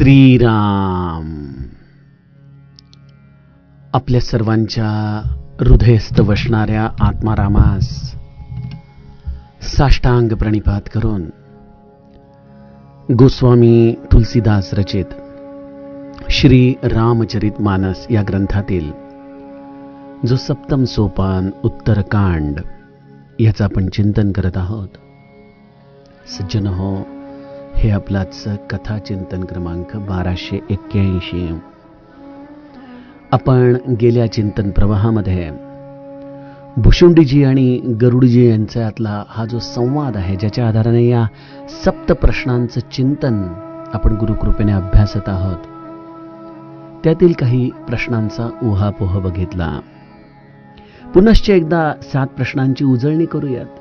श्रीराम. आपल्या सर्वांच्या हृदयस्थ वसणाऱ्या आत्मारामास साष्टांग प्रणिपात करून गोस्वामी तुलसीदास रचित श्री रामचरित मानस या ग्रंथातील जो सप्तम सोपान उत्तरकांड याचं आपण चिंतन करत आहोत. सज्जन हो, हे आपलाच कथा चिंतन क्रमांक 1281. आपण गेल्या चिंतन प्रवाहामध्ये भुशुंडीजी आणि गरुडजी यांच्यातला हा जो संवाद आहे, ज्याच्या आधाराने या सप्त प्रश्नांचं चिंतन आपण गुरुकृपेने अभ्यासत आहोत, त्यातील काही प्रश्नांचा उहापोह बघितला. पुनश्च एकदा 7 प्रश्नांची उजळणी करूयात.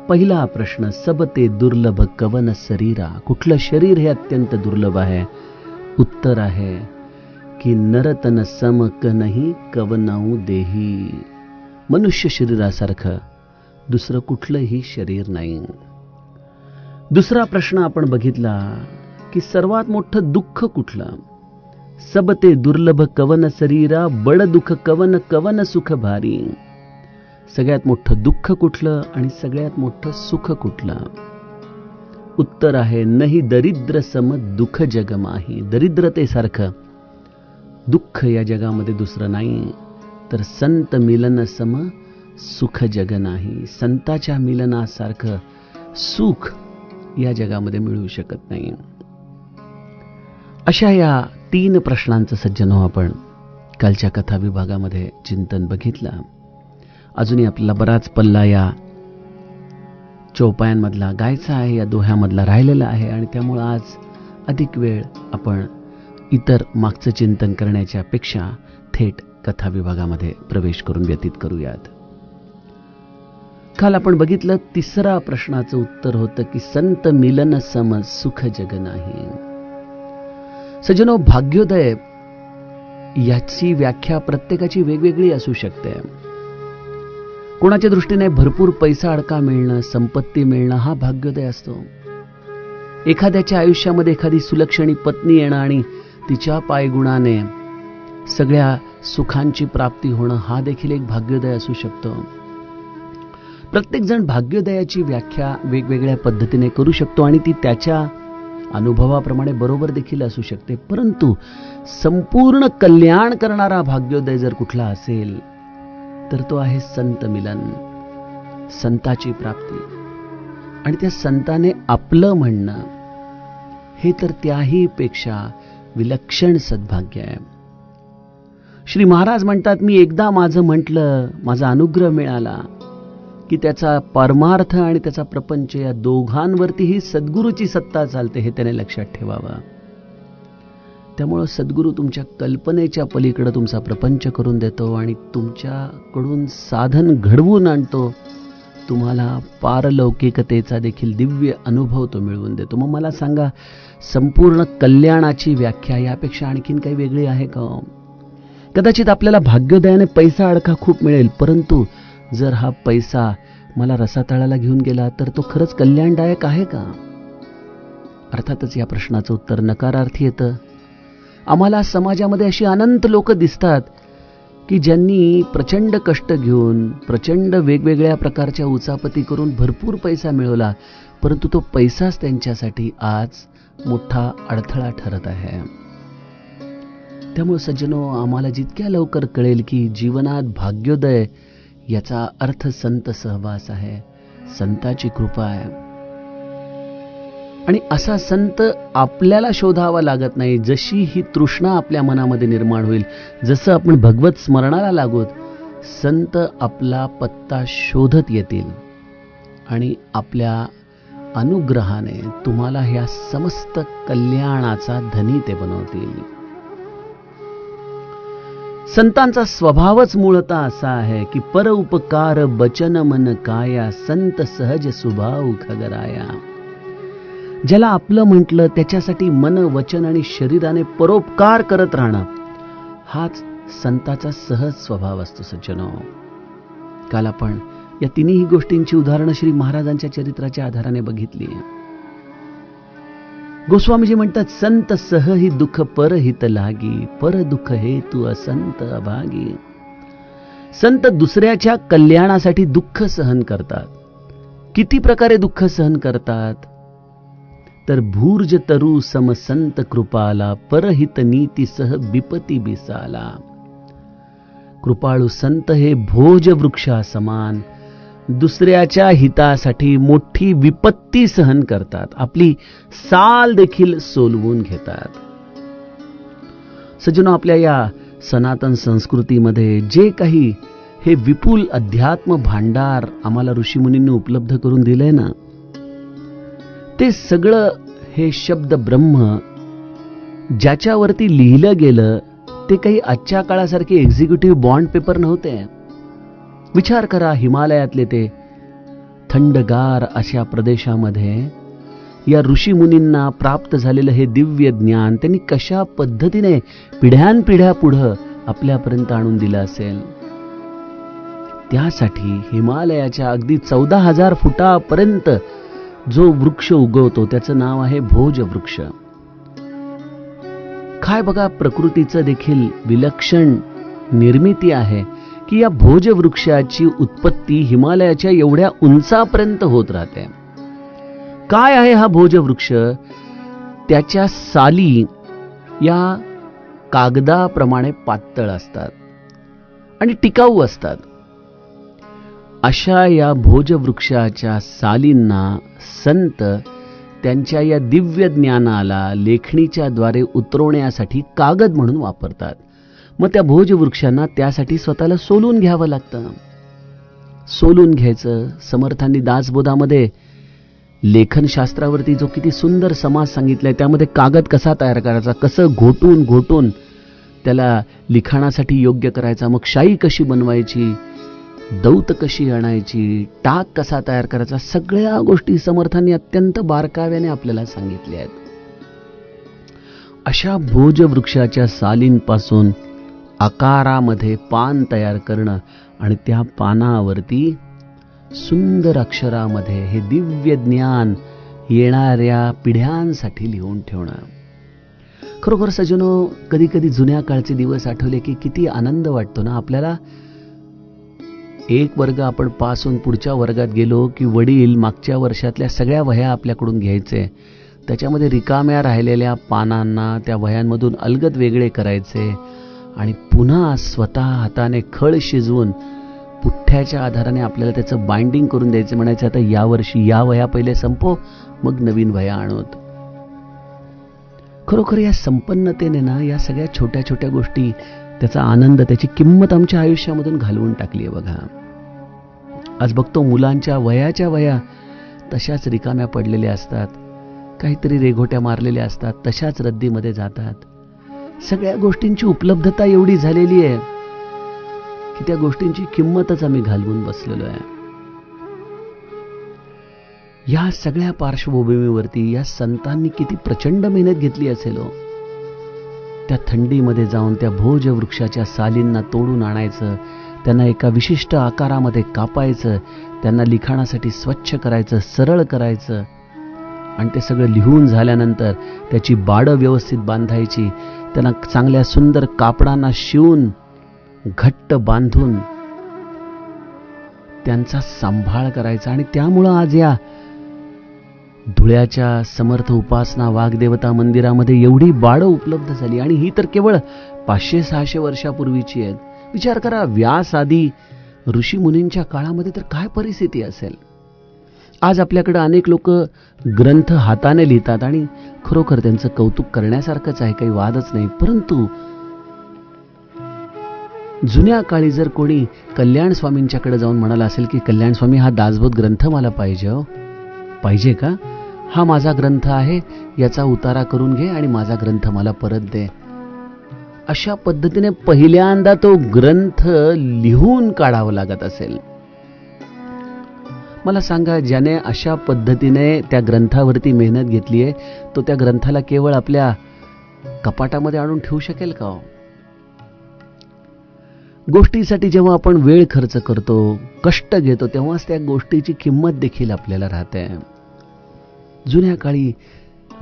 पहिला प्रश्न, सब ते दुर्लभ कवन शरीरा. कुठलं शरीर हे अत्यंत दुर्लभ आहे? उत्तर आहे की नरतन समक नाही कवनाऊ देही. मनुष्य शरीरासारखं दुसरं कुठलंही शरीर नाही. दुसरा प्रश्न आपण बघितला की सर्वात मोठं दुःख कुठलं? सब ते दुर्लभ कवन शरीरा, बड दुःख कवन कवन सुख भारी. सगळ्यात मोठं दुःख कुठलं आणि सगळ्यात मोठं सुख कुठलं? उत्तर आहे नाही दरिद्र सम दुःख जग माही. दरिद्रतेसारखं दुःख या जगामध्ये दुसरं नाही. तर संत मिलन सम सुख जग नाही. संताच्या मिलनासारखं सुख या जगामध्ये मिळू शकत नाही. अशा या 3 प्रश्नांचं सज्जनो आपण कालच्या कथा विभागामध्ये चिंतन बघितलं. अजूनही आपल्याला बराच पल्ला या चौपायांमधला गायचा आहे, या दोह्यामधला राहिलेला आहे, आणि त्यामुळे आज अधिक वेळ आपण इतर मागचं चिंतन करण्याच्या पेक्षा थेट कथा विभागामध्ये प्रवेश करून व्यतीत करूयात. काल आपण बघितलं, तिसरा प्रश्नाचं उत्तर होतं की संत मिलन सम सुख जग नाही. सज्जनो, भाग्योदय याची व्याख्या प्रत्येकाची वेगवेगळी असू शकते. कोणाच्या दृष्टीने भरपूर पैसा अडका मिळणं, संपत्ती मिळणं हा भाग्योदय असतो. एखाद्याच्या आयुष्यामध्ये एखादी सुलक्षणी पत्नी येणं आणि तिच्या पायगुणाने सगळ्या सुखांची प्राप्ती होणं हा देखील एक भाग्योदय असू शकतो. प्रत्येक जण भाग्योदयाची व्याख्या वेगवेगळ्या पद्धतीने करू शकतो आणि ती त्याच्या अनुभवाप्रमाणे बरोबर देखील असू शकते. परंतु संपूर्ण कल्याण करणारा भाग्योदय जर कुठला असेल तर तो आहे संत मिलन, संताची प्राप्ती. आणि त्या संताने आपलं म्हणणं हे तर त्याही पेक्षा विलक्षण सद्भाग्य आहे. श्री महाराज म्हणतात, मी एकदा माझं म्हटलं, माझा अनुग्रह मिळाला की त्याचा परमार्थ आणि त्याचा प्रपंच या दोघांवरतीही सद्गुरूची सत्ता चालते, हे त्याने लक्षात ठेवावं. त्यामुळं सद्गुरू तुमच्या कल्पनेच्या पलीकडे तुमचा प्रपंच करून देतो आणि तुमच्याकडून साधन घडवून आणतो. तुम्हाला पारलौकिकतेचा देखील दिव्य अनुभव तो मिळवून देतो. मग मला सांगा, संपूर्ण कल्याणाची व्याख्या यापेक्षा आणखीन काही वेगळी आहे का? कदाचित आपल्याला भाग्योदयाने पैसा अडका खूप मिळेल, परंतु जर हा पैसा मला रसातळाला घेऊन गेला तर तो खरंच कल्याणदायक आहे का? अर्थातच या प्रश्नाचं उत्तर नकारार्थी येतं. आम्हाला समाजामध्ये अशी अनंत लोक दिसतात की ज्यांनी प्रचंड कष्ट घेऊन, प्रचंड वेगवेगळ्या प्रकारच्या उचापती करून भरपूर पैसा मिळवला, परंतु तो पैसाच त्यांच्यासाठी आज मोठा अडथळा ठरत आहे. त्यामुळे सज्जनो, आम्हाला जितक्या लवकर कळेल की जीवनात भाग्योदय याचा अर्थ संत सहवास आहे, संताची कृपा आहे. आणि असा संत आपल्याला शोधावा लागत नाही. जशी ही तृष्णा आपल्या मनामध्ये निर्माण होईल, जसं आपण भगवत स्मरणाला लागूत, संत आपला पत्ता शोधत येतील आणि आपल्या अनुग्रहाने तुम्हाला ह्या समस्त कल्याणाचा धनी ते बनवतील. संतांचा स्वभावच मूळतः असा आहे की पर उपकार बचन मन काया, संत सहज स्वभाव खगराया. ज्याला आपलं म्हटलं त्याच्यासाठी मन, वचन आणि शरीराने परोपकार करत राहणं हाच संताचा सहज स्वभाव असतो. सज्जनो, काल आपण या तिन्ही गोष्टींची उदाहरणं श्री महाराजांच्या चरित्राच्या आधाराने बघितली. गोस्वामीजी म्हणतात, संत सहही दुःख परहित लागी, पर दुःख हे तू असंत अभागी. संत दुसऱ्याच्या कल्याणासाठी दुःख सहन करतात. किती प्रकारे दुःख सहन करतात? तर भूर्ज तरु सम संत कृपाला, परहित नीती सह विपती बिसाला. कृपाळू संत हे भोज वृक्षा समान, दुसऱ्याच्या हितासाठी मोठी विपत्ती सहन करतात. आपली साल देखील सोलवून घेतात. सज्जनो, आपल्या या सनातन संस्कृतीमध्ये जे काही हे विपुल अध्यात्म भांडार आम्हाला ऋषीमुनींनी उपलब्ध करून दिलंय ना, ते सगळं हे शब्द ब्रह्म ज्याच्यावरती लिहिलं गेलं ते काही आजच्या काळासारखे एक्झिक्युटिव्ह बॉन्ड पेपर नव्हते. विचार करा, हिमालयातले ते थंडगार अशा प्रदेशामध्ये या ऋषीमुनींना प्राप्त झालेलं हे दिव्य ज्ञान त्यांनी कशा पद्धतीने पिढ्यानपिढ्या पुढं आपल्यापर्यंत आणून दिलं असेल. त्यासाठी हिमालयाच्या अगदी 14,000 फुटापर्यंत जो वृक्ष उगवतो त्याचं नाव आहे भोज वृक्ष. काय बघा, प्रकृतीचं देखील विलक्षण निर्मिती आहे की या भोज वृक्षाची उत्पत्ती हिमालयाच्या एवढ्या उंचापर्यंत होत राहते. काय आहे हा भोज वृक्ष? त्याच्या साली या कागदाप्रमाणे पातळ असतात आणि टिकाऊ असतात. अशा या भोज वृक्षाच्या सालींना संत त्यांच्या या दिव्य ज्ञानाला लेखणीच्या द्वारे उतरवण्यासाठी कागद म्हणून वापरतात. मग त्या भोज वृक्षांना त्यासाठी स्वतःला सोलून घ्यावं लागतं. सोलून घ्यायचं. समर्थांनी दासबोधामध्ये लेखनशास्त्रावरती जो किती सुंदर समाज सांगितलाय, त्यामध्ये कागद कसा तयार करायचा, कसं घोटून घोटून त्याला लिखाणासाठी योग्य करायचा, मग शाई कशी बनवायची, दौत कशी आणायची, टाक कसा तयार करायचा, सगळ्या गोष्टी समर्थांनी अत्यंत बारकाव्याने आपल्याला सांगितल्या आहेत. अशा भोज वृक्षाच्या सालींपासून आकारामध्ये पान तयार करणं आणि त्या पानावरती सुंदर अक्षरामध्ये हे दिव्य ज्ञान येणाऱ्या पिढ्यांसाठी लिहून ठेवणं. खरोखर सज्जनो, कधी कधी जुन्या काळचे दिवस आठवले की किती आनंद वाटतो ना आपल्याला. एक वर्ग आपण पास होऊन पुढच्या वर्गात गेलो की वडील मागच्या वर्षातल्या सगळ्या वह्या आपल्याकडून घ्यायचे, त्याच्यामध्ये रिकाम्या राहिलेल्या पानांना त्या वह्यांमधून अलगद वेगळे करायचे आणि पुन्हा स्वतः हाताने खळ शिजवून पुठ्ठ्याच्या आधाराने आपल्याला त्याचं बाइंडिंग करून द्यायचं. म्हणायचं, आता यावर्षी या वह्या पहिले संपव, मग नवीन वह्या आणत. खरोखर या संपन्नतेने ना या सगळ्या छोट्या छोट्या गोष्टी, त्याचा आनंद, त्याची किंमत आमच्या आयुष्यामधून घालवून टाकली आहे बघा. आज बघतो मुलांच्या वह्याच्या वह्या तशाच रिकाम्या पडलेल्या असतात, काहीतरी रेघोट्या मारलेल्या असतात, तशाच रद्दीमध्ये जातात. सगळ्या गोष्टींची उपलब्धता एवढी झालेली आहे की त्या गोष्टींची किंमतच आम्ही घालवून बसलेलो आहे. या सगळ्या पार्श्वभूमीवरती या संतांनी किती प्रचंड मेहनत घेतली असेल हो. त्या थंडीमध्ये जाऊन त्या भोज वृक्षाच्या सालींना तोडून आणायचं, त्यांना एका विशिष्ट आकारामध्ये कापायचं, त्यांना लिखाणासाठी स्वच्छ करायचं, सरळ करायचं आणि ते सगळं लिहून झाल्यानंतर त्याची बाडं व्यवस्थित बांधायची, त्यांना चांगल्या सुंदर कापडांना शिवून घट्ट बांधून त्यांचा सांभाळ करायचा. आणि त्यामुळं आज या धुळ्याच्या समर्थ उपासना वाग्देवता मंदिरामध्ये एवढी बाळं उपलब्ध झाली. आणि ही तर केवळ 500-600 वर्षापूर्वीची आहेत. विचार करा, व्यास आदी ऋषीमुनींच्या काळामध्ये तर काय परिस्थिती असेल. आज आपल्याकडे अनेक लोक ग्रंथ हाताने लिहितात आणि खरोखर त्यांचं कौतुक करण्यासारखंच आहे, काही वादच नाही. परंतु जुन्या काळी जर कोणी कल्याण स्वामींच्याकडे जाऊन म्हणाला असेल की कल्याण स्वामी, हा दासबोध ग्रंथ मला पाहिजे हो, पाहिजे का, हा माझा ग्रंथ आहे, याचा उतारा करून घे आणि माझा ग्रंथ मला परत दे, अशा पद्धतीने पहिल्यांदा तो ग्रंथ लिहून काढावा लागत असेल. मला सांगा, ज्याने अशा पद्धतीने त्या ग्रंथावरती मेहनत घेतली आहे, तो त्या ग्रंथाला केवळ आपल्या कपाटामध्ये आणून ठेवू शकेल का हो? गोष्टीसाठी जेव्हा आपण वेळ खर्च करतो, कष्ट घेतो, तेव्हाच त्या गोष्टीची किंमत देखील आपल्याला राहते. जुन्या काळी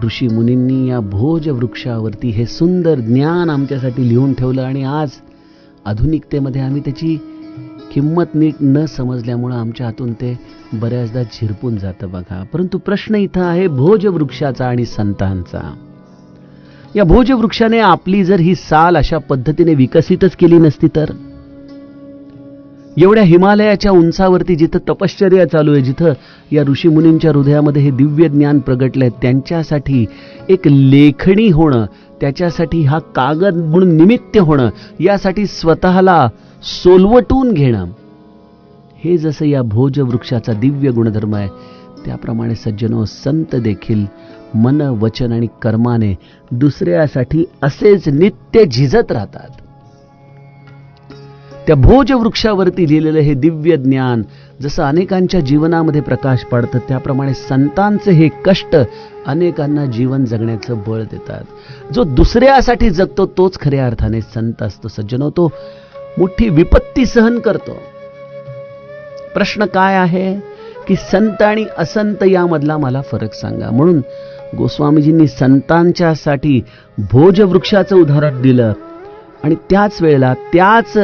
ऋषी मुनींनी या भोज वृक्षावरती हे सुंदर ज्ञान आमच्यासाठी लिहून ठेवलं आणि आज आधुनिकतेमध्ये आम्ही त्याची किंमत नीट न समजल्यामुळं आमच्या हातून ते बऱ्याचदा झिरपून जातं बघा. परंतु प्रश्न इथं आहे भोज वृक्षाचा आणि संतांचा. या भोज वृक्षाने आपली जर ही साल अशा पद्धतीने विकसितच केली नसती तर, एवढ्या हिमालयाच्या उंचावरती जिथं तपश्चर्या चालू आहे, जिथं या ऋषीमुनींच्या हृदयामध्ये हे दिव्य ज्ञान प्रगटलंय, त्यांच्यासाठी एक लेखणी होणं, त्याच्यासाठी हा कागद म्हणून निमित्त होणं, यासाठी स्वतःला सोलवटून घेणं, हे जसं या भोज वृक्षाचा दिव्य गुणधर्म आहे, त्याप्रमाणे सज्जनो संत देखील मन वचन आणि कर्माने दुसऱ्यासाठी असेच नित्य झिजत राहतात. त्या भोज वृक्षावरती लिहिलेलं हे दिव्य ज्ञान जसं अनेकांच्या जीवनामध्ये प्रकाश पाडतं, त्याप्रमाणे संतांचे हे कष्ट अनेकांना जीवन जगण्याचं बळ देतात. जो दुसऱ्यासाठी जगतो तोच खऱ्या अर्थाने संत असतो सज्जनो. तो मोठी विपत्ती सहन करतो. प्रश्न काय आहे की संत आणि असंत यामधला मला फरक सांगा. म्हणून गोस्वामीजींनी संतांच्यासाठी भोज वृक्षाचं उदाहरण दिलं आणि त्याच वेळेला त्याच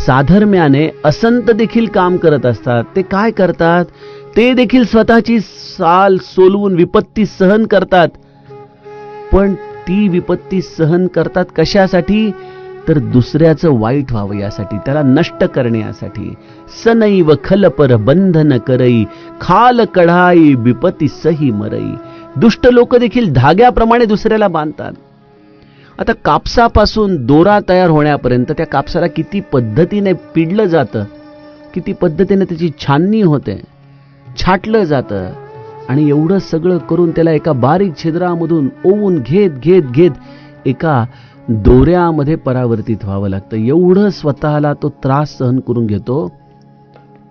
साधर्म्याने असंत देखील काम करत असतात. ते काय करतात? ते देखील स्वतःची साल सोलवून विपत्ती सहन करतात. पण ती विपत्ती सहन करतात कशासाठी? तर दुसऱ्याचं वाईट व्हावं यासाठी, त्याला नष्ट करण्यासाठी. सनैव खलपर बंधन करई, खाल कढाई विपत्ती सही मरई. दुष्ट लोक देखील धाग्याप्रमाणे दुसऱ्याला बांधतात. आता कापसापासून दोरा तयार होण्यापर्यंत त्या कापसाला किती पद्धतीने पिडलं जातं, किती पद्धतीने त्याची छाननी होते, छाटलं जातं आणि एवढं सगळं करून त्याला एका बारीक छिद्रामधून ओवून घेत एका दोऱ्यामध्ये परावर्तित व्हावं लागतं. एवढं स्वतःला तो त्रास सहन करून घेतो.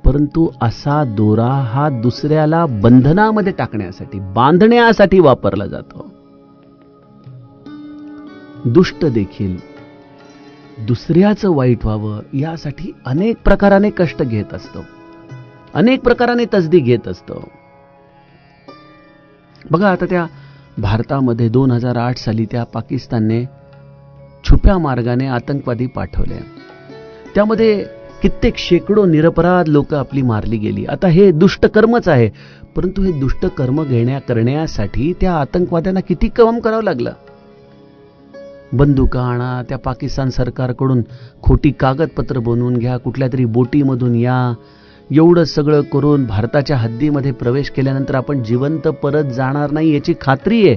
परंतु असा दोरा हा दुसऱ्याला बंधनामध्ये टाकण्यासाठी, बांधण्यासाठी वापरला जातो. दुष्ट देखील दुसऱ्याचं वाईट व्हावं यासाठी अनेक प्रकाराने कष्ट घेत असतो, अनेक प्रकाराने तसदी घेत असतो. बघा आता त्या भारतामध्ये 2008 साली त्या पाकिस्तानने छुप्या मार्गाने आतंकवादी पाठवले. त्यामध्ये कित्येक शेकडो निरपराध लोक आपली मारली गेली. आता हे दुष्ट कर्मच आहे, परंतु हे दुष्ट कर्म करण्यासाठी त्या आतंकवाद्यांना किती काम करावं लागलं. बंदुका आणा, त्या पाकिस्तान सरकारकडून खोटी कागदपत्र बनवून घ्या, कुठल्या तरी बोटीमधून या, एवढं सगळं करून भारताच्या हद्दीमध्ये प्रवेश केल्यानंतर आपण जिवंत परत जाणार नाही याची खात्री आहे,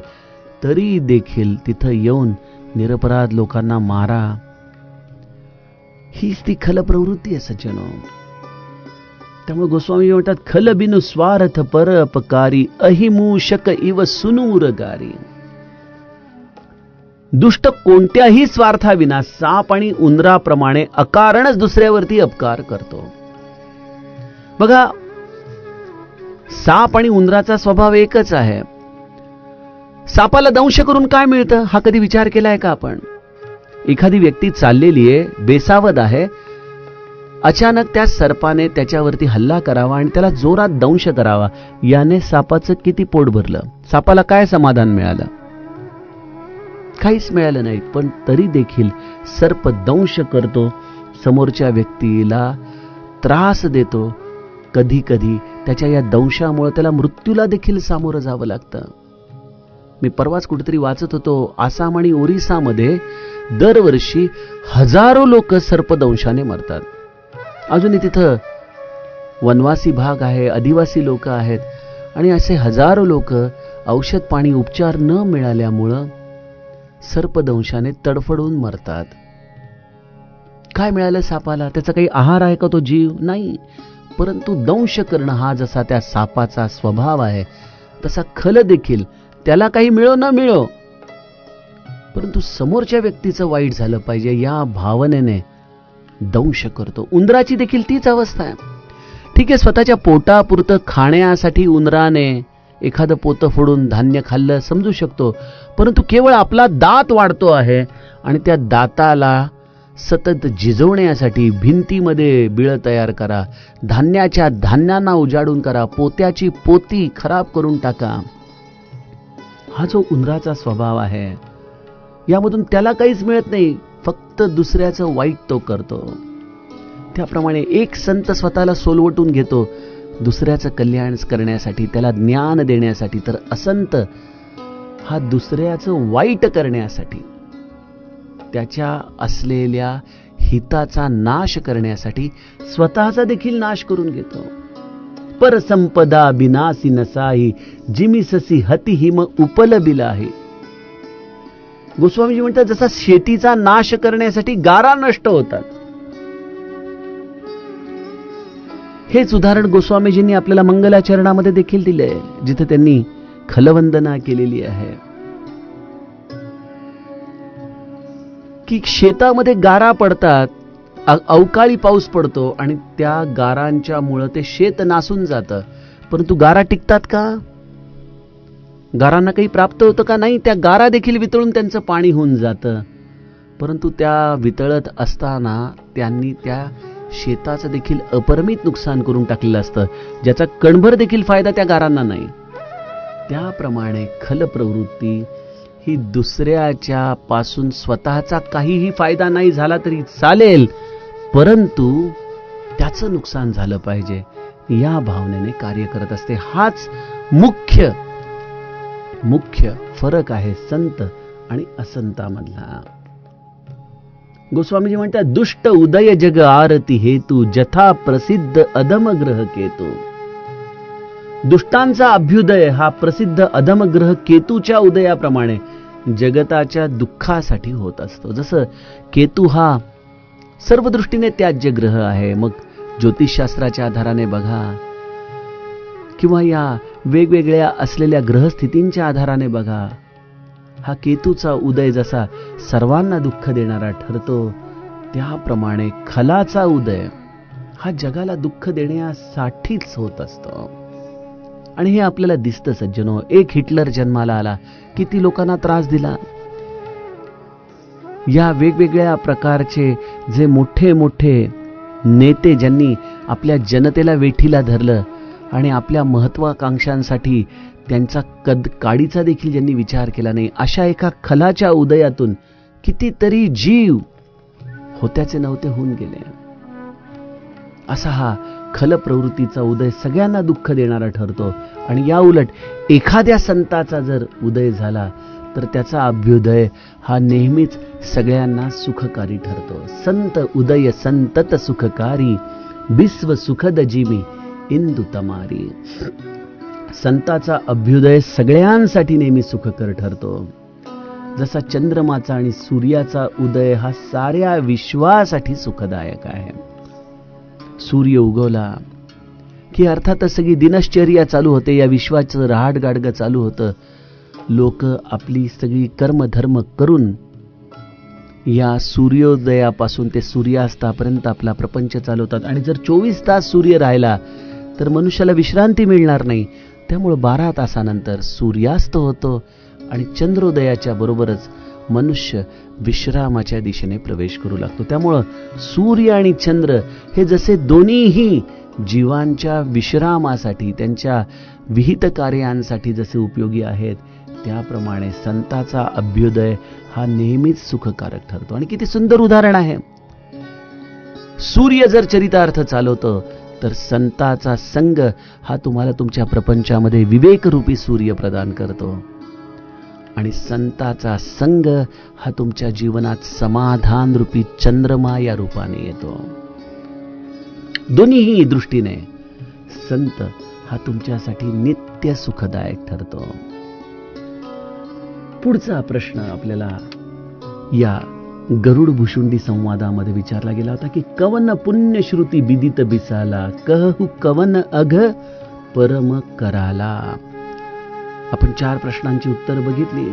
तरी देखील तिथं येऊन निरपराध लोकांना मारा. हीच ती खल प्रवृत्ती आहे सज्जनो. त्यामुळे गोस्वामी म्हणतात खल बिनु स्वार्थ परोपकारी, अहिमूषक इव सुनूरगारी. दुष्ट कोणत्याही स्वार्थाविना साप आणि उंदराप्रमाणे अकारणच दुसऱ्यावरती अपकार करतो. बघा, साप आणि उंदराचा स्वभाव एकच आहे. सापाला दंश करून काय मिळतं हा कधी विचार केलाय का आपण? एखादी व्यक्ती चाललेली आहे, बेसावध आहे, अचानक त्या सर्पाने त्याच्यावरती हल्ला करावा आणि त्याला जोरात दंश करावा, याने सापाचं किती पोट भरलं? सापाला काय समाधान मिळालं? काहीच मिळालं नाही. पण तरी देखील सर्प दंश करतो, समोरच्या व्यक्तीला त्रास देतो. कधी कधी त्याच्या या दंशामुळे त्याला मृत्यूला देखील सामोरं जावं लागतं. मी परवाच कुठेतरी वाचत होतो, आसाम आणि ओरिसामध्ये दरवर्षी हजारो लोक सर्पदंशाने मरतात. अजूनही तिथं वनवासी भाग आहे, आदिवासी लोक आहेत आणि असे हजारो लोक औषध पाणी उपचार न मिळाल्यामुळं सर्पदंशाने तडफडून मरतात. काय मिळालं सापाला? त्याचा काही आहार आहे का तो जीव? नाही. परंतु दंश करणं हा जसा त्या सापाचा स्वभाव आहे, तसा खल देखील त्याला काही मिळो न मिळो, परंतु समोरच्या व्यक्तीचं वाईट झालं पाहिजे या भावनेने दंश करतो. उंदराची देखील तीच अवस्था आहे. ठीक आहे, स्वतःच्या पोटापुरतं खाण्यासाठी उंदराने एखादं पोतं फोडून धान्य खाल्लं समजू शकतो, परंतु केवळ आपला दात वाढतो आहे आणि त्या दाताला सतत झिजवण्यासाठी भिंतीमध्ये बिळ तयार करा, धान्यांना उजाडून करा, पोत्याची पोती खराब करून टाका. हा जो उंदराचा स्वभाव आहे, यामधून त्याला काहीच मिळत नाही, फक्त दुसऱ्याचं वाईट तो करतो. त्याप्रमाणे एक संत स्वतःला सोलवटून घेतो दुसऱ्याचं कल्याण करण्यासाठी, त्याला ज्ञान देण्यासाठी, तर असंत हा दुसऱ्याचं वाईट करण्यासाठी, त्याच्या असलेल्या हिताचा नाश करण्यासाठी स्वतःचा देखील नाश करून घेतो. परसंपदा बिनासी नसाही, जिमिससी हती हिम उपलबिलाही. गोस्वामीजी म्हणतात, जसा शेतीचा नाश करण्यासाठी गारा नष्ट होतात, हेच उदाहरण गोस्वामीजींनी आपल्याला मंगलाचरणामध्ये देखील दिले, जिथे त्यांनी खलवंदना केलेली आहे की शेतामध्ये गारा पडतात, अवकाळी पाऊस पडतो आणि त्या गारांच्या मुळे ते शेत नासून जातं, परंतु गारा टिकतात का? गारांना काही प्राप्त होतं का? नाही. त्या गारा देखील वितळून त्यांचं पाणी होऊन जातं. परंतु त्या वितळत असताना त्यांनी त्या शेताचं देखील अपरिमित नुकसान करून टाकलेलं असतं, ज्याचा कणभर देखील फायदा त्या गारांना नाही. त्याप्रमाणे खल प्रवृत्ती ही दुसऱ्याच्या पासून स्वतःचा काहीही फायदा नाही झाला तरी चालेल, परंतु त्याचं नुकसान झालं पाहिजे या भावनेने कार्य करत असते. हाच मुख्य फरक आहे संत आणि असंतामधला. गोस्वामीजी म्हणतात, दुष्ट उदय जग आरती हेतू, जथा प्रसिद्ध अधमग्रह केतू. दुष्टांचा अभ्युदय हा प्रसिद्ध अधमग्रह केतूच्या उदयाप्रमाणे जगताच्या दुःखासाठी होत असतो. जसं केतू हा सर्व दृष्टीने त्याज्य ग्रह आहे, मग ज्योतिषशास्त्राच्या आधाराने बघा किंवा या वेगवेगळ्या असलेल्या ग्रहस्थितींच्या आधाराने बघा, हा केतूचा उदय जसा सर्वांना दुःख देणारा ठरतो, त्याप्रमाणे खलाचा उदय हा जगाला दुःख देण्यासाठीच होत असतो. आणि हे आपल्याला दिसतं सज्जनो. एक हिटलर जन्माला आला, किती लोकांना त्रास दिला. या वेगवेगळ्या प्रकारचे जे मोठे मोठे नेते ज्यांनी आपल्या जनतेला वेठीला धरलं आणि आपल्या महत्वाकांक्षांसाठी त्यांचा काडीचा देखील ज्यांनी विचार केला नाही, अशा एका खलाच्या उदयातून कितीतरी जीव होत्याचे नव्हते होऊन गेले. असा हा खल प्रवृत्तीचा उदय सगळ्यांना दुःख देणारा ठरतो. आणि या उलट एखाद्या संताचा जर उदय झाला तर त्याचा अभ्युदय हा नेहमीच सगळ्यांना सुखकारी ठरतो. संत उदय संतत सुखकारी, विश्व सुखद जिमी इंदू तमारी. संताचा अभ्युदय सगळ्यांसाठी नेहमी सुखकर ठरतो. जसा चंद्रमाचा आणि सूर्याचा उदय हा साऱ्या विश्वासाठी सुखदायक आहे. सूर्य उगवला की अर्थातच सगळी दिनश्चर्या चालू होते, या विश्वाचं रहाटगाडगं चालू होतं. लोक आपली सगळी कर्मधर्म करून या सूर्योदयापासून ते सूर्यास्तापर्यंत आपला प्रपंच चालवतात. आणि जर 24 तास सूर्य राहिला तर मनुष्याला विश्रांती मिळणार नाही. त्यामुळे 12 तासानंतर सूर्यास्त होतो आणि चंद्रोदयाच्या बरोबरच मनुष्य विश्रामाच्या दिशेने प्रवेश करू लागतो. त्यामुळं सूर्य आणि चंद्र हे जसे दोन्हीही जीवांच्या विश्रामासाठी, त्यांच्या विहित कार्यांसाठी जसे उपयोगी आहेत, त्याप्रमाणे संताचा अभ्युदय हा नेहमीच सुखकारक ठरतो. आणि किती सुंदर उदाहरण आहे. सूर्य जर चरितार्थ चालवतो तर संताचा संग हा तुम्हाला तुमच्या प्रपंचामध्ये विवेकरूपी सूर्य प्रदान करतो. आणि संताचा संग हा तुमच्या जीवनात समाधान रूपी चंद्रमा या रूपाने येतो. दोन्हीही दृष्टीने संत हा तुमच्यासाठी नित्य सुखदायक ठरतो. पुढचा प्रश्न आपल्याला या गरुड भुशुंडी संवादामध्ये विचारला गेला होता की कवन पुण्यश्रुती विदित बिसाला, कहू कवन अघ परम कराला. आपण 4 प्रश्नांची उत्तर बघितली.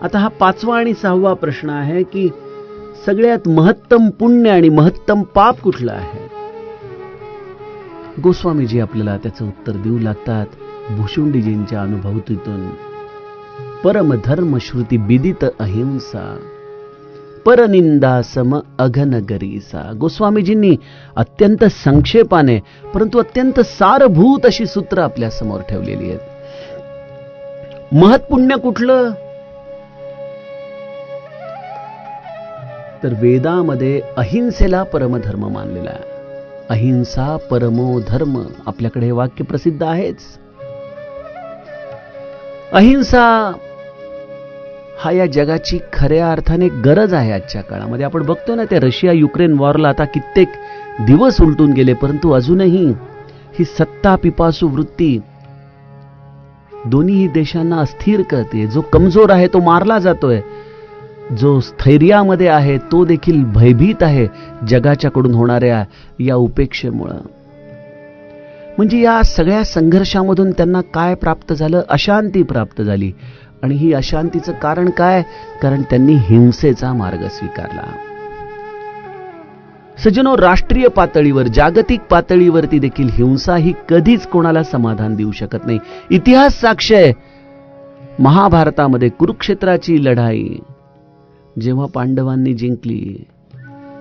आता हा 5वा आणि 6वा प्रश्न आहे की सगळ्यात महत्तम पुण्य आणि महत्तम पाप कुठलं आहे. गोस्वामीजी आपल्याला त्याचं उत्तर देऊ लागतात भुशुंडीजींच्या अनुभूतीतून. परम धर्म श्रुती विदित अहिंसा, परनिंदा सम अघनगरीसा. गोस्वामीजींनी अत्यंत संक्षेपाने परंतु अत्यंत सारभूत अशी सूत्र आपल्या समोर ठेवलेली आहेत. महत्पुण्य कुठलं? तर वेदामध्ये अहिंसेला परमधर्म मानलेला आहे. अहिंसा परमो धर्म, आपल्याकडे हे वाक्य प्रसिद्ध आहेच. अहिंसा हा या जगाची खऱ्या अर्थाने गरज आहे आजच्या काळामध्ये. आपण बघतो ना, ते रशिया युक्रेन वॉरला आता कित्येक दिवस उलटून गेले, परंतु अजूनही ही सत्ता पिपासू वृत्ती दोन्ही देशांना अस्थिर करते. जो कमजोर आहे तो मारला जातोय, जो स्थैर्यामध्ये आहे तो देखील भयभीत आहे जगाच्याकडून होणाऱ्या या उपेक्षेमुळं. म्हणजे या सगळ्या संघर्षामधून त्यांना काय प्राप्त झालं? अशांती प्राप्त झाली. आणि ही अशांतीचं कारण काय? कारण त्यांनी हिंसेचा मार्ग स्वीकारला. सज्जनो, राष्ट्रीय पातळीवर, जागतिक पातळीवरती देखील हिंसा ही कधीच कोणाला समाधान देऊ शकत नाही. इतिहास साक्ष आहे. महाभारतामध्ये कुरुक्षेत्राची लढाई जेव्हा पांडवांनी जिंकली,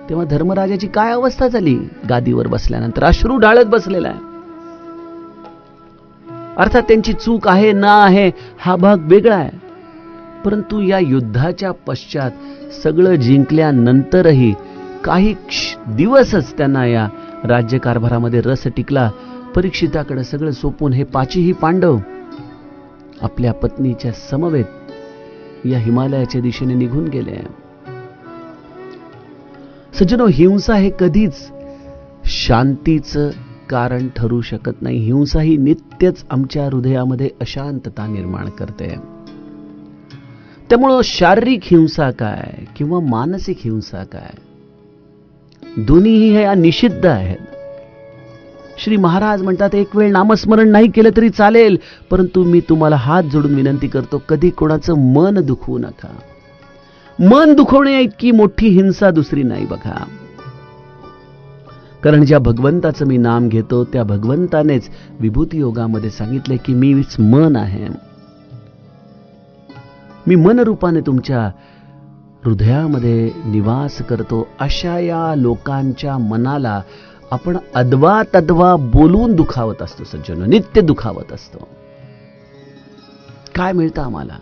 तेव्हा धर्मराजाची काय अवस्था झाली? गादीवर बसल्यानंतर अश्रू ढाळत बसलेला आहे. अर्थात त्यांची चूक आहे ना आहे हा भाग वेगळा आहे, परंतु या युद्धाच्या पश्चात सगळं जिंकल्यानंतरही काही दिवसच त्यांना या राज्यकारभारामध्ये रस टिकला. परीक्षिताकडे सगळं सोपून हे पाचही पांडव आपल्या पत्नीच्या समवेत या हिमालयाच्या दिशेने निघून गेले. सज्जनो, हिंसा हे कधीच शांतीचं कारण ठरू शकत नाही. हिंसा ही नित्यच आमच्या हृदयामध्ये अशांतता निर्माण करते. त्यामुळं शारीरिक हिंसा काय किंवा मानसिक हिंसा काय, दोन्हीही हे निषिद्ध आहेत. श्री महाराज म्हणतात, एक वेळ नामस्मरण नाही केलं तरी चालेल, परंतु मी तुम्हाला हात जोडून विनंती करतो, कधी कोणाचं मन दुखवू नका. मन दुखवण्या इतकी मोठी हिंसा दुसरी नाही बघा. कारण ज्या भगवंताचं मी नाम घेतो त्या भगवंतानेच विभूती योगामध्ये सांगितले की मीच मन आहे. मी मन रूपाने तुमच्या हृदयामध्ये निवास करतो. अशा या लोकांच्या मनाला आपण अदवा तद्वा बोलून दुखावत असतो. सज्जनो, नित्य दुखावत असतो. काय मिळतं आम्हाला?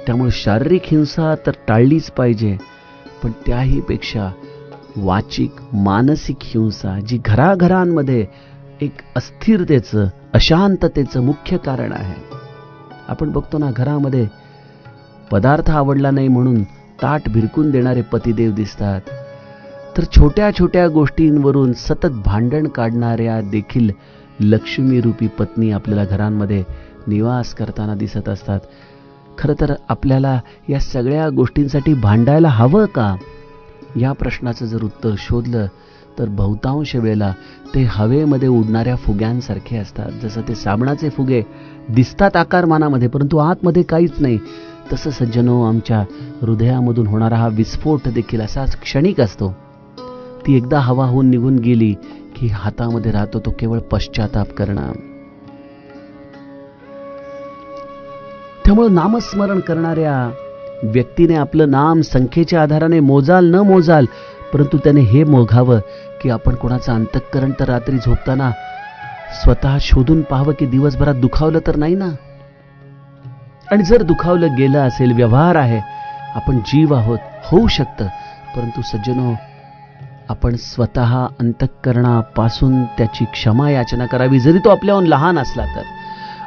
त्यामुळे शारीरिक हिंसा तर टाळलीच पाहिजे, पण त्याही पेक्षा वाचिक मानसिक हिंसा जी घराघरांमध्ये एक अस्थिरतेचं अशांततेचं मुख्य कारण आहे. आपण बघतो ना, घरामध्ये पदार्थ आवडला नाही म्हणून ताट भिरकून देणारे पतिदेव दिसतात, तर छोट्या छोट्या गोष्टींवरून सतत भांडण काढणाऱ्या देखील लक्ष्मी रूपी पत्नी आपल्याला घरांमध्ये निवास करताना दिसत असतात. खरं तर आपल्याला या सगळ्या गोष्टींसाठी भांडायला हवं का? या प्रश्नाचं जर उत्तर शोधलं तर बहुतांश वेळेला ते हवेमध्ये उडणाऱ्या फुग्यांसारखे असतात. जसं ते साबणाचे फुगे दिसतात आकारमानामध्ये, परंतु आतमध्ये काहीच नाही, तसं सज्जनो आमच्या हृदयामधून होणारा हा विस्फोट देखील असाच क्षणिक असतो. ती एकदा हवा होऊन निघून गेली की हातामध्ये राहतो तो केवळ पश्चाताप करणं. त्यामुळे नामस्मरण करणाऱ्या व्यक्तीने आपलं नाम संख्येच्या आधाराने मोजाल न मोजाल, परंतु त्याने हे मोघावं की आपण कोणाचं अंतःकरण तर रात्री झोपताना स्वतः शोधून पाहावं की दिवसभरात दुखावलं तर नाही ना. आणि जर दुखावलं गेलं असेल, व्यवहार आहे, आपण जीव आहोत, होऊ शकतं, परंतु सज्जनो आपण स्वतः अंतःकरणापासून त्याची क्षमा याचना करावी, जरी तो आपल्याहून लहान असला तर.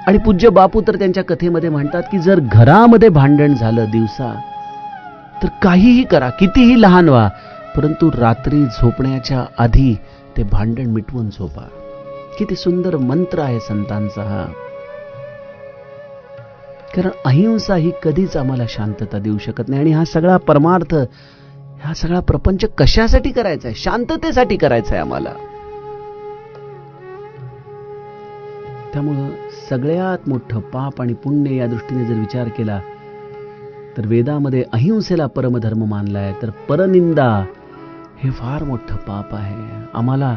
आणि पूज्य बापू तर त्यांच्या कथेमध्ये म्हणतात की जर घरामध्ये भांडण झालं दिवसा, तर काहीही करा, कितीही लहान व्हा, परंतु रात्री झोपण्याच्या आधी ते भांडण मिटवून झोपा. किती सुंदर मंत्र आहे संतांचा हा. कारण अहिंसा ही कधीच आम्हाला शांतता देऊ शकत नाही. आणि हा सगळा परमार्थ, हा सगळा प्रपंच कशासाठी करायचा आहे? शांततेसाठी करायचा आहे आम्हाला. त्यामुळं सगळ्यात मोठं पाप आणि पुण्य या दृष्टीने जर विचार केला तर वेदामध्ये अहिंसेला परमधर्म मानलाय, तर परनिंदा हे फार मोठं पाप आहे. आम्हाला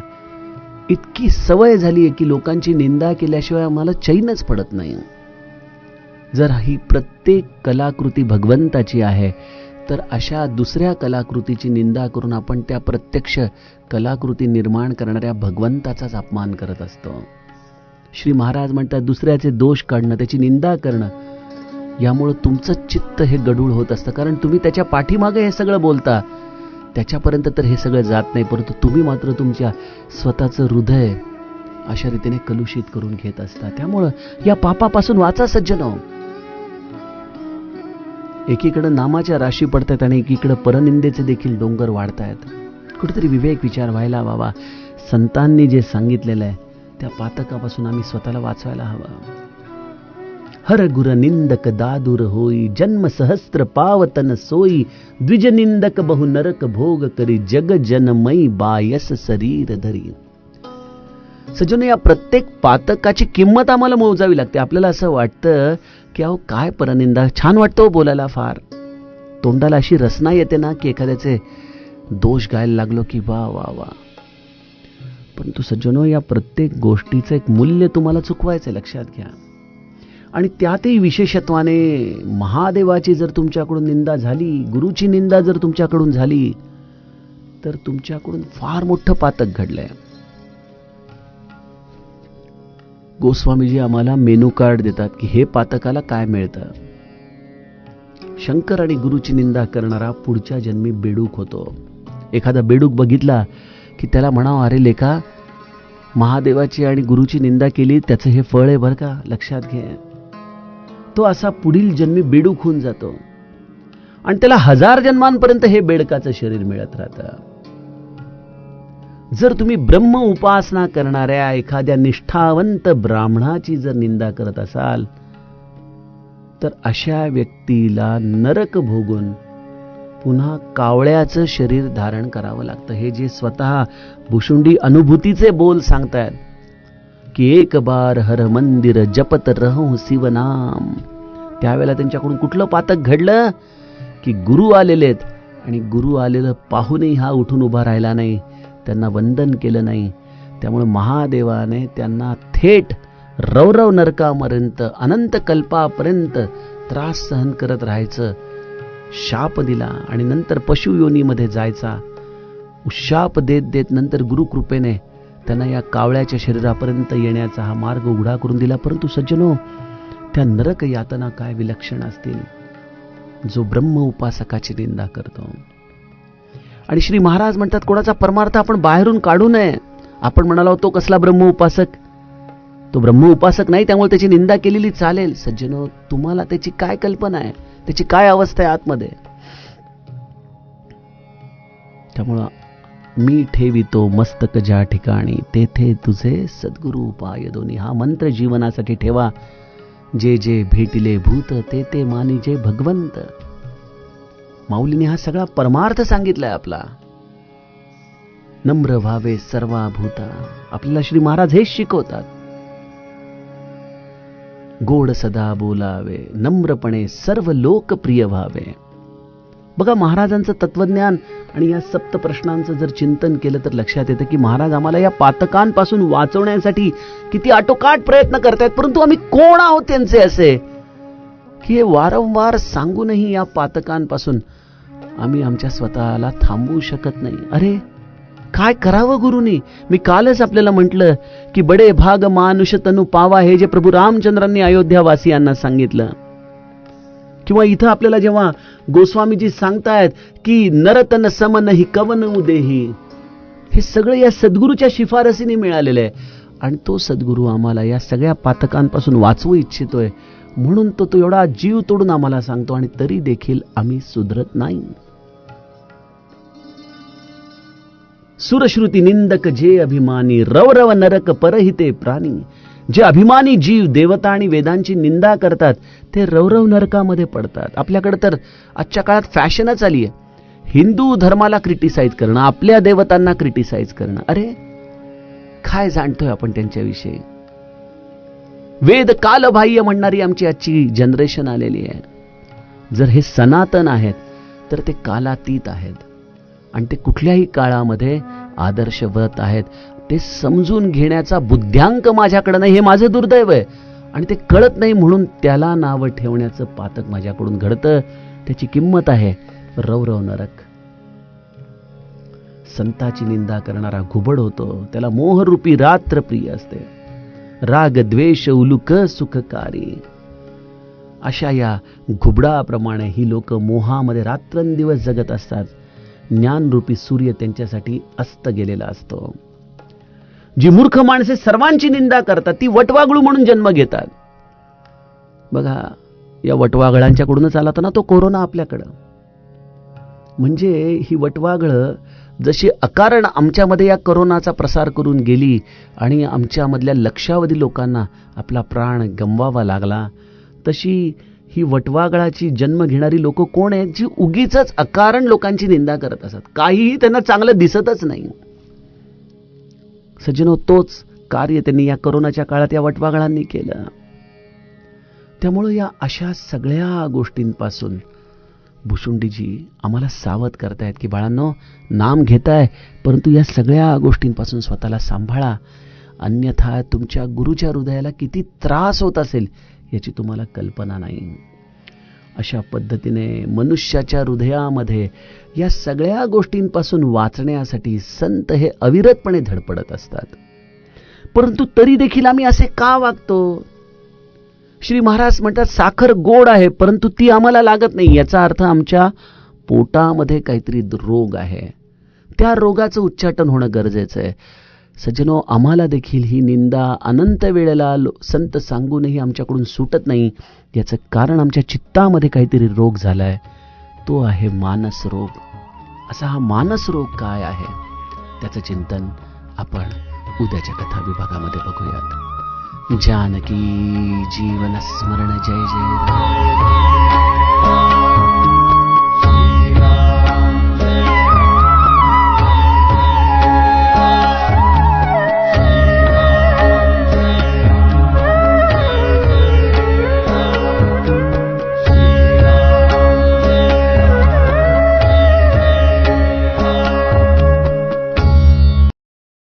इतकी सवय झाली आहे की लोकांची निंदा केल्याशिवाय आम्हाला चैनच पडत नाही. जर ही प्रत्येक कलाकृती भगवंताची आहे, तर अशा दुसऱ्या कलाकृतीची निंदा करून आपण त्या प्रत्यक्ष कलाकृती निर्माण करणाऱ्या भगवंताचाच अपमान करत असतो. श्री महाराज म्हणतात दुसऱ्याचे दोष काढणं, त्याची निंदा करणं, यामुळे तुमचं चित्त हे गढूळ होत असतं. कारण तुम्ही त्याच्या पाठीमागे हे सगळं बोलता, त्याच्यापर्यंत तर हे सगळं जात नाही, परंतु तुम्ही मात्र तुमच्या स्वतःचं हृदय अशा रीतीने कलुषित करून घेत असता. त्यामुळं या पापापासून वाचा सज्जनो. एकीकडे नामाच्या राशी पडतात आणि एकीकडे परनिंदेचे देखील डोंगर वाढतायत. कुठेतरी विवेक विचार व्हायला बाबा. संतांनी जे सांगितलेलं आहे त्या पातकापासून आम्ही स्वतःला वाचवायला हवं. हर गुर निंदक दादुर होई, जन्म सहस्त्र पावतन सोई, द्विज निंदक बहु नरक भोग करी, जग जनमयी बायस शरीर धरी. सज्जनो, या प्रत्येक पातकाची किंमत आम्हाला मोजावी लागते. आपल्याला असं वाटतं की अहो काय परनिंदा, छान वाटतं बोलायला, फार तोंडाला अशी रसना येते ना की एखाद्याचे दोष गायला लागलो की वा वा वा. परंतु सज्जनो, या प्रत्येक गोष्टीचं एक मूल्य तुम्हाला चुकवायचं, लक्षात घ्या. आणि त्यातही विशेषत्वाने महादेवाची जर तुमच्याकडून निंदा झाली, गुरुची निंदा जर तुमच्याकडून झाली, तर तुमच्याकडून फार मोठं पातक घडलंय. गोस्वामीजी आम्हाला मेनू कार्ड देतात की हे पातकाला काय मिळतं. शंकर आणि गुरुची निंदा करणारा पुढच्या जन्मी बेडूक होतो. एखादा बेडूक बघितला की त्याला म्हणावं, अरे लेका, महादेवाची आणि गुरुची निंदा केली, त्याचं हे फळ आहे बरं का, लक्षात घे. तो असा पुढील जन्मी बेडूक होऊन जातो आणि त्याला 1000 जन्मांपर्यंत हे बेडकाचं शरीर मिळत राहतं. जर तुम्ही ब्रह्म उपासना करणाऱ्या एखाद्या निष्ठावंत ब्राह्मणाची जर निंदा करत असाल, तर अशा व्यक्तीला नरक भोगून पुन्हा कावळ्याचं शरीर धारण करावं लागतं. हे जे स्वतः भुशुंडी अनुभूतीचे बोल सांगतायत की एक बार हर मंदिर जपत रहूं शिवनाम. त्यावेळेला त्यांच्याकडून कुठलं पातक घडलं की गुरु आलेलेत आणि गुरु आलेलं पाहूनही हा उठून उभा राहिला नाही, त्यांना वंदन केलं नाही. त्यामुळे महादेवाने त्यांना थेट रवरव नरकापर्यंत अनंत कल्पापर्यंत त्रास सहन करत राहायचं शाप दिला आणि नंतर पशुयोनीमध्ये जायचा शाप देत देत नंतर गुरुकृपेने त्यांना या कावळ्याच्या शरीरापर्यंत येण्याचा हा मार्ग उघडा करून दिला. परंतु सज्जनो, त्या नरक यातना काय विलक्षण असतील जो ब्रह्म उपासकाची निंदा करतो. आणि श्री महाराज म्हणतात कोणाचा परमार्थ आपण बाहेरून काढू नये. आपण म्हणालो तो कसला ब्रह्म उपासक, तो ब्रह्म उपासक नाही, त्यामुळे त्याची निंदा केलेली चालेल. सज्जनो, तुम्हाला त्याची काय कल्पना आहे, त्याची काय अवस्था आहे आतमध्ये. त्यामुळं मी ठेवितो मस्तक ज्या ठिकाणी, तेथे तुझे सद्गुरु उपाय दोन्ही. हा मंत्र जीवनासाठी ठेवा. जे जे भेटिले भूत, ते ते मानिजे भगवंत. माऊलीने हा सगळा परमार्थ सांगितलाय आपला. नम्र व्हावे सर्वाभूता. आपल्याला श्री महाराज हेच शिकवतात. गोड सदा बोलावे, नम्रपणे सर्व लोकप्रिय व्हावे. बघा, महाराजांचं तत्वज्ञान आणि या सप्त प्रश्नांचं जर चिंतन केलं तर लक्षात येतं की महाराज आम्हाला या पातकांपासून वाचवण्यासाठी किती आटोकाट प्रयत्न करतायत. परंतु आम्ही कोण आहोत त्यांचे असे की हे वारंवार सांगूनही या पातकांपासून आम्ही आमच्या स्वतःला थांबवू शकत नाही. अरे काय करावं गुरुनी. मी कालच आपल्याला म्हटलं की बडे भाग मानुष तनु पावा, हे जे प्रभू रामचंद्रांनी अयोध्यावासियांना सांगितलं. किंवा इथं आपल्याला जेव्हा गोस्वामीजी सांगतायत की नरतन सम नाही कवन उदेही, हे सगळं या सद्गुरूच्या शिफारसीने मिळालेलं आहे. आणि तो सद्गुरू आम्हाला या सगळ्या पातकांपासून वाचवू इच्छितोय, म्हणून तो एवढा जीव तोडून आम्हाला सांगतो आणि तरी देखील आम्ही सुधरत नाही. सुरश्रुती निंदक जे अभिमानी, रवरव नरक परहिते प्राणी. जे अभिमानी जीव देवता आणि वेदांची निंदा करतात ते रवरव नरकामध्ये पडतात. आपल्याकडे तर आजच्या काळात फॅशनच आली आहे हिंदू धर्माला क्रिटिसाइज करणं, आपल्या देवतांना क्रिटिसाइज करणं. अरे काय जाणतोय आपण त्यांच्याविषयी. वेद कालबाह्य म्हणणारी आमची आजची जनरेशन आलेली आहे. जर हे सनातन आहेत तर ते कालातीत आहेत आणि ते कुठल्याही काळामध्ये आदर्शवत आहेत. ते समजून घेण्याचा बुद्ध्यांक माझ्याकडे नाही, हे माझं दुर्दैव आहे. आणि ते कळत नाही म्हणून त्याला नाव ठेवण्याचं पातक माझ्याकडून घडतं. त्याची किंमत आहे रवरव नरक. संताची निंदा करणारा घुबड होतो, त्याला मोहरूपी रात्र प्रिय असते. राग द्वेष उलुक सुखकारी. अशा या घुबडाप्रमाणे ही लोक मोहामध्ये रात्रंदिवस जगत असतात. ज्ञानरूपी सूर्य त्यांच्यासाठी अस्त गेलेला असतो. जी मूर्ख माणसे सर्वांची निंदा करतात ती वटवागळू म्हणून जन्म घेतात. बघा, या वटवागळांच्याकडूनच आला तर ना तो कोरोना आपल्याकडं. म्हणजे ही वटवागळं जशी अकारण आमच्यामध्ये या कोरोनाचा प्रसार करून गेली आणि आमच्यामधल्या लक्षावधी लोकांना आपला प्राण गमवावा लागला, तशी ही वटवागळाची जन्म घेणारी लोक कोण आहेत, जी उगीच अकारण लोकांची निंदा करत असतात. काहीही त्यांना चांगलं दिसतच नाही. सज्जनो, तोच कार्य त्यांनी या कोरोनाच्या काळात या वटवागळांनी केलं. त्यामुळे या अशा सगळ्या गोष्टींपासून भुसुंडीजी आम्हाला सावध करतायत की बाळांनो, नाम घेताय परंतु या सगळ्या गोष्टींपासून स्वतःला सांभाळा, अन्यथा तुमच्या गुरुच्या हृदयाला किती त्रास होत असेल याची तुम्हाला कल्पना नाही. अशा पद्धतीने मनुष्याच्या हृदयामध्ये या सगळ्या गोष्टींपासून वाचण्यासाठी संत हे अविरतपणे धडपडत असतात. परंतु तरी देखील आम्ही असे का वागतो? श्री महाराज म्हणतात, साखर गोड आहे परंतु ती आम्हाला लागत नाही. याचा अर्थ आमच्या पोटामध्ये काहीतरी रोग आहे. त्या रोगाचं उच्चाटन होणं गरजेचं आहे. सज्जनो, आम्हाला देखील ही निंदा अनंत वेळेला संत सांगूनही आमच्याकडून सुटत नाही. याचं कारण आमच्या चित्तामध्ये काहीतरी रोग झालाय, तो आहे मानस रोग. असा हा मानस रोग काय आहे त्याचं चिंतन आपण उद्याच्या कथा विभागामध्ये बघूयात. जानकी जीवन स्मरण जय जय राम.